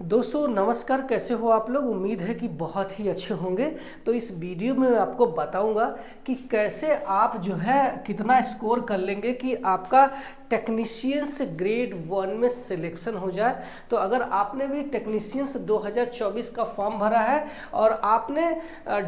दोस्तों नमस्कार, कैसे हो आप लोग। उम्मीद है कि बहुत ही अच्छे होंगे। तो इस वीडियो में मैं आपको बताऊंगा कि कैसे आप जो है कितना स्कोर कर लेंगे कि आपका टेक्नीशियंस ग्रेड 1 में सिलेक्शन हो जाए। तो अगर आपने भी टेक्नीशियंस 2024 का फॉर्म भरा है और आपने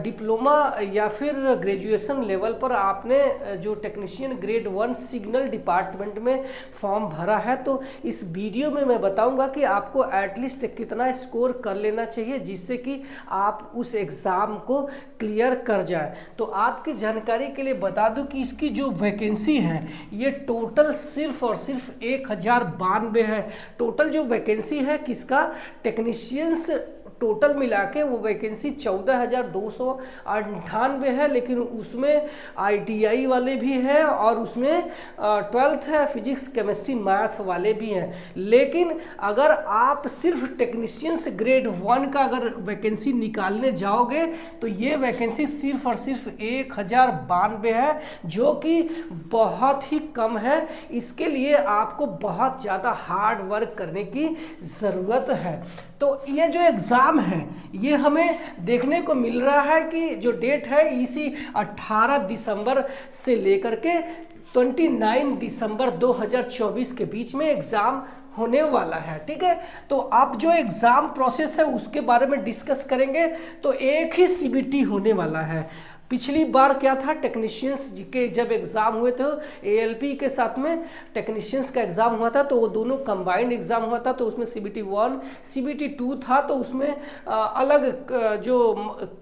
डिप्लोमा या फिर ग्रेजुएशन लेवल पर आपने जो टेक्नीशियन ग्रेड 1 सिग्नल डिपार्टमेंट में फॉर्म भरा है, तो इस वीडियो में मैं बताऊंगा कि आपको एटलीस्ट कितना स्कोर कर लेना चाहिए जिससे कि आप उस एग्ज़ाम को क्लियर कर जाए। तो आपकी जानकारी के लिए बता दूं कि इसकी जो वैकेंसी है ये टोटल सिर्फ और सिर्फ 1092 है। टोटल जो वैकेंसी है किसका, टेक्नीशियंस टोटल मिला के वो वैकेंसी 14,298 है। लेकिन उसमें ITI वाले भी हैं और उसमें 12th है, फिजिक्स केमिस्ट्री मैथ वाले भी हैं। लेकिन अगर आप सिर्फ टेक्नीशियंस ग्रेड 1 का अगर वैकेंसी निकालने जाओगे तो ये वैकेंसी सिर्फ और सिर्फ 1092 है, जो कि बहुत ही कम है। इसके लिए आपको बहुत ज़्यादा हार्ड वर्क करने की ज़रूरत है। तो ये जो एग्ज़ाम है ये हमें देखने को मिल रहा है कि जो डेट है इसी 18 दिसंबर से लेकर के 29 दिसंबर 2024 के बीच में एग्ज़ाम होने वाला है। ठीक है, तो आप जो एग्ज़ाम प्रोसेस है उसके बारे में डिस्कस करेंगे। तो एक ही CBT होने वाला है। पिछली बार क्या था, टेक्नीशियंस के जब एग्ज़ाम हुए थे ALP के साथ में टेक्नीशियंस का एग्ज़ाम हुआ था, तो वो दोनों कंबाइंड एग्ज़ाम हुआ था। तो उसमें CBT 1 CBT 2 था, तो उसमें अलग जो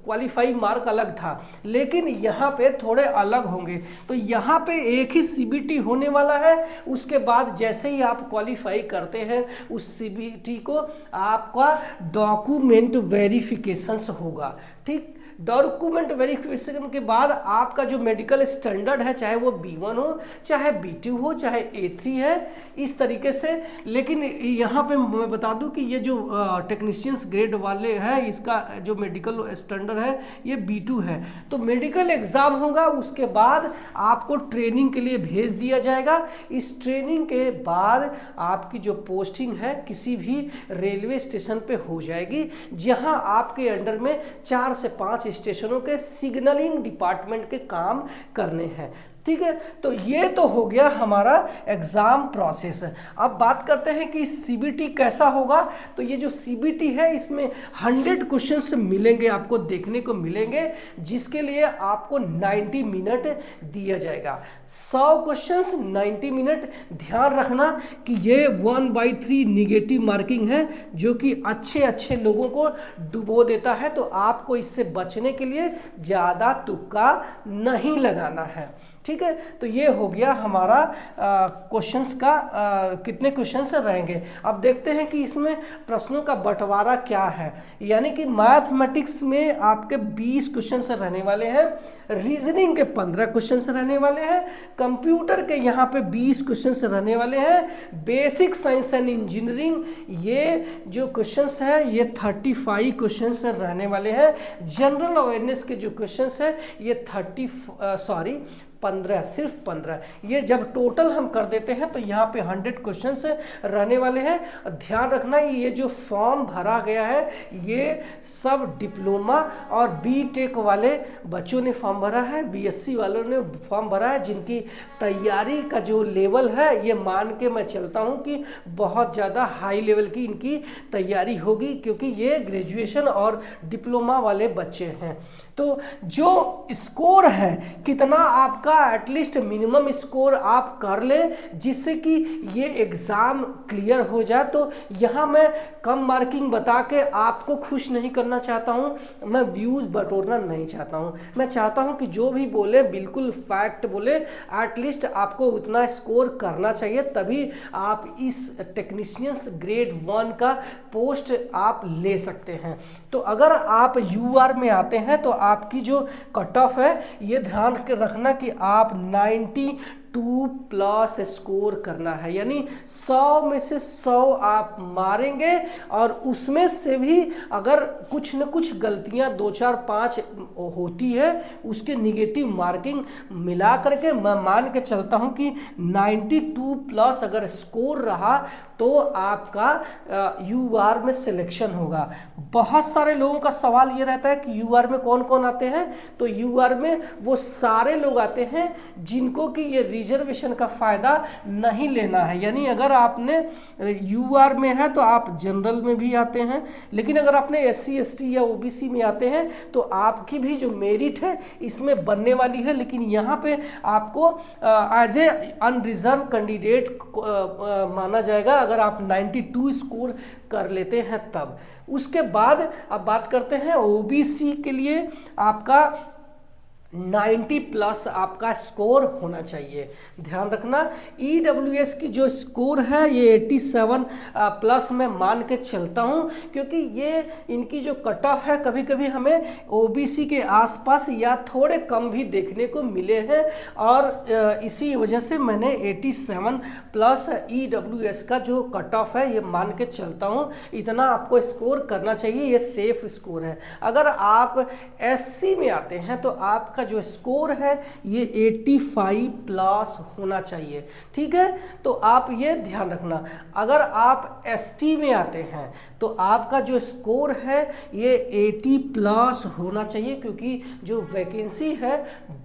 क्वालिफाई मार्क अलग था। लेकिन यहाँ पे थोड़े अलग होंगे। तो यहाँ पे एक ही CBT होने वाला है। उसके बाद जैसे ही आप क्वालिफाई करते हैं उस CBT को आपका डॉक्यूमेंट वेरिफिकेशंस होगा। ठीक, डॉक्यूमेंट वेरिफिकेशन के बाद आपका जो मेडिकल स्टैंडर्ड है, चाहे वो B1 हो, चाहे B2 हो, चाहे A3 है, इस तरीके से। लेकिन यहाँ पे मैं बता दूं कि ये जो टेक्नीशियंस ग्रेड वाले हैं इसका जो मेडिकल स्टैंडर्ड है ये B2 है। तो मेडिकल एग्ज़ाम होगा, उसके बाद आपको ट्रेनिंग के लिए भेज दिया जाएगा। इस ट्रेनिंग के बाद आपकी जो पोस्टिंग है किसी भी रेलवे स्टेशन पे हो जाएगी, जहाँ आपके अंडर में 4 से 5 स्टेशनों के सिग्नलिंग डिपार्टमेंट के काम करने हैं। ठीक है, तो ये तो हो गया हमारा एग्ज़ाम प्रोसेस। अब बात करते हैं कि CBT कैसा होगा। तो ये जो CBT है इसमें 100 क्वेश्चंस मिलेंगे, आपको देखने को मिलेंगे, जिसके लिए आपको 90 मिनट दिया जाएगा। 100 क्वेश्चंस 90 मिनट। ध्यान रखना कि ये 1/3 निगेटिव मार्किंग है, जो कि अच्छे लोगों को डुबो देता है। तो आपको इससे बचने के लिए ज़्यादा तुक्का नहीं लगाना है। ठीक है, तो ये हो गया हमारा क्वेश्चंस का कितने क्वेश्चंस रहेंगे। अब देखते हैं कि इसमें प्रश्नों का बंटवारा क्या है। यानी कि मैथमेटिक्स में आपके 20 क्वेश्चंस रहने वाले हैं, रीजनिंग के 15 क्वेश्चंस रहने वाले हैं, कंप्यूटर के यहाँ पे 20 क्वेश्चंस रहने वाले हैं, बेसिक साइंस एंड इंजीनियरिंग ये जो क्वेश्चंस है ये 35 क्वेश्चंस रहने वाले हैं। जनरल अवेयरनेस के जो क्वेश्चंस है ये 15, सिर्फ 15। ये जब टोटल हम कर देते हैं तो यहाँ पे 100 क्वेश्चंस रहने वाले हैं। ध्यान रखना ये जो फॉर्म भरा गया है ये सब डिप्लोमा और BTech वाले बच्चों ने फॉर्म भरा है, BSc वालों ने फॉर्म भरा है, जिनकी तैयारी का जो लेवल है ये मान के मैं चलता हूँ कि बहुत ज़्यादा हाई लेवल की इनकी तैयारी होगी, क्योंकि ये ग्रेजुएशन और डिप्लोमा वाले बच्चे हैं। तो जो स्कोर है कितना आपका एटलीस्ट मिनिमम स्कोर आप कर ले जिससे कि ये एग्ज़ाम क्लियर हो जाए। तो यहाँ मैं कम मार्किंग बता के आपको खुश नहीं करना चाहता हूँ, मैं व्यूज़ बटोरना नहीं चाहता हूँ। मैं चाहता हूँ कि जो भी बोले बिल्कुल फैक्ट बोले। एटलीस्ट आपको उतना स्कोर करना चाहिए, तभी आप इस टेक्नीशियंस ग्रेड 1 का पोस्ट आप ले सकते हैं। तो अगर आप UR में आते हैं तो आपकी जो कट ऑफ है ये ध्यान रखना कि आप 92+ स्कोर करना है। यानी 100 में से 100 आप मारेंगे, और उसमें से भी अगर कुछ न कुछ गलतियां 2, 4, 5 होती है उसके निगेटिव मार्किंग मिला करके मैं मान के चलता हूं कि 92+ अगर स्कोर रहा तो आपका यूआर में सिलेक्शन होगा। बहुत सारे लोगों का सवाल ये रहता है कि यूआर में कौन कौन आते हैं, तो यूआर में वो सारे लोग आते हैं जिनको कि ये रिजर्वेशन का फायदा नहीं लेना है। यानी अगर आपने यूआर में है तो आप जनरल में भी आते हैं, लेकिन अगर आपने एससी एसटी या ओबीसी में आते हैं तो आपकी भी जो मेरिट है इसमें बनने वाली है, लेकिन यहाँ पे आपको एज ए अनरिजर्व कैंडिडेट माना जाएगा अगर आप 92 स्कोर कर लेते हैं तब। उसके बाद अब बात करते हैं ओबीसी के लिए आपका 90 प्लस आपका स्कोर होना चाहिए। ध्यान रखना ईडब्ल्यूएस की जो स्कोर है ये 87 प्लस में मान के चलता हूँ, क्योंकि ये इनकी जो कट ऑफ है कभी कभी हमें ओबीसी के आसपास या थोड़े कम भी देखने को मिले हैं, और इसी वजह से मैंने 87 प्लस ईडब्ल्यूएस का जो कट ऑफ है ये मान के चलता हूँ। इतना आपको स्कोर करना चाहिए, ये सेफ स्कोर है। अगर आप एससी में आते हैं तो आपका जो स्कोर है ये 85 प्लस होना चाहिए, ठीक है। तो आप ये ध्यान रखना। अगर आप एसटी में आते हैं तो आपका जो स्कोर है ये 80 प्लस होना चाहिए, क्योंकि जो वैकेंसी है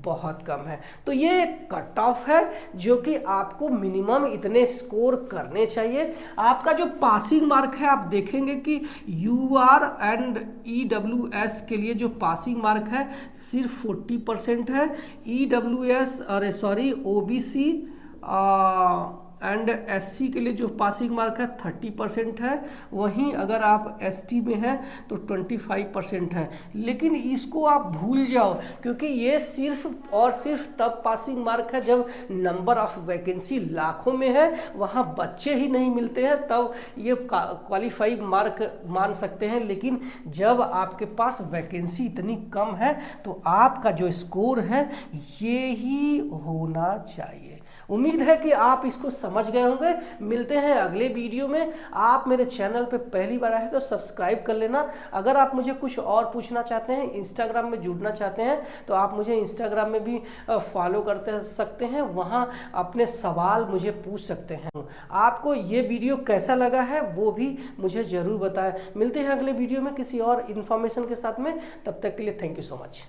बहुत कम है। तो ये कट ऑफ है जो कि आपको मिनिमम इतने स्कोर करने चाहिए। आपका जो पासिंग मार्क है आप देखेंगे कि यूआर एंड ईडब्ल्यूएस के लिए जो पासिंग मार्क है सिर्फ 40% है। ईडब्ल्यूएस अरे सॉरी ओबीसी एंड एससी के लिए जो पासिंग मार्क है 30% है। वहीं अगर आप एसटी में हैं तो 25% है। लेकिन इसको आप भूल जाओ, क्योंकि ये सिर्फ और सिर्फ तब पासिंग मार्क है जब नंबर ऑफ वैकेंसी लाखों में है, वहाँ बच्चे ही नहीं मिलते हैं, तब ये क्वालिफाई मार्क मान सकते हैं। लेकिन जब आपके पास वैकेंसी इतनी कम है तो आपका जो स्कोर है ये ही होना चाहिए। उम्मीद है कि आप इसको समझ गए होंगे। मिलते हैं अगले वीडियो में। आप मेरे चैनल पे पहली बार आए तो सब्सक्राइब कर लेना। अगर आप मुझे कुछ और पूछना चाहते हैं, इंस्टाग्राम में जुड़ना चाहते हैं, तो आप मुझे इंस्टाग्राम में भी फॉलो करते सकते हैं, वहाँ अपने सवाल मुझे पूछ सकते हैं। आपको ये वीडियो कैसा लगा है वो भी मुझे ज़रूर बताएं। मिलते हैं अगले वीडियो में किसी और इन्फॉर्मेशन के साथ में। तब तक के लिए थैंक यू सो मच।